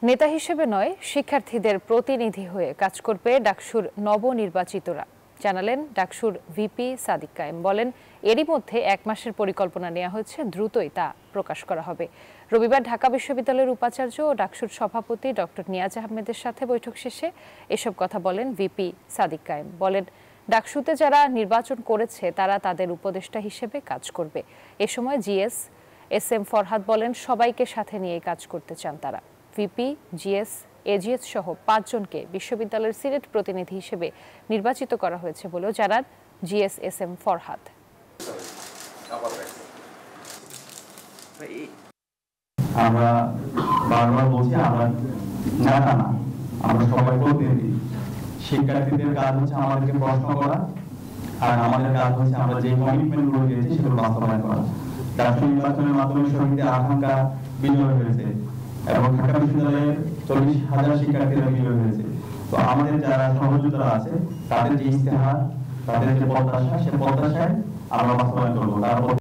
নেতা হিসেবে নয়, শিক্ষার্থীদের প্রতিনিধি হয়ে কাজ করবে ডাকসুর নবনির্বাচিতরা, জানালেন ডাকসুর ভিপি সাদিক কায়েম। বলেন, এরই মধ্যে 1 মাসের পরিকল্পনা নেওয়া হয়েছে, দ্রুতই তা প্রকাশ করা হবে। রবিবার ঢাকা বিশ্ববিদ্যালয়ের উপাচার্য ও ডাকসুর সভাপতি ডক্টর নিয়াজ আহমেদের সাথে বৈঠক শেষে এসব কথা বলেন ভিপি সাদিক কায়েম। বলেন, ডাকসুতে যারা নির্বাচন করেছে তারা তাদের উপদেষ্টা হিসেবে কাজ করবে। এ সময় জিএস এস এম ফরহাদ বলেন, সবাইকে সাথে নিয়ে কাজ করতে চান তারা। ভিপি, জিএস, এজিএস সহ 5 জনকে বিশ্ববিদ্যালয়ের সিনেট প্রতিনিধি হিসেবে নির্বাচিত করা হয়েছে বলেও জানান জিএস এস এম ফরহাদ। আমরা বারবার বলছি, আমরা নেতা না, আমরা সবাই প্রতিনিধি। শিক্ষার্থীদের কাজ হচ্ছে আমাদেরকে প্রশ্ন করা, আর আমাদের কাজ হচ্ছে আমরা যে কমিটমেন্ট গুলো দিয়েছি সেগুলো বাস্তবায়ন করা। ডাকসু নির্বাচনের মাধ্যমে শহীদের আকাঙ্ক্ষা বিজয় হয়েছে এবং ঢাকা বিশ্ববিদ্যালয়ের 40,000 শিক্ষার্থীরা বিজয় হয়েছে। তো আমাদের যারা সহযোগিতা আছে তাদের যে ইস্তেহার, তাদের যে প্রত্যাশা, সে প্রত্যাশায় আমরা বাস্তবায়ন করবো। তারপর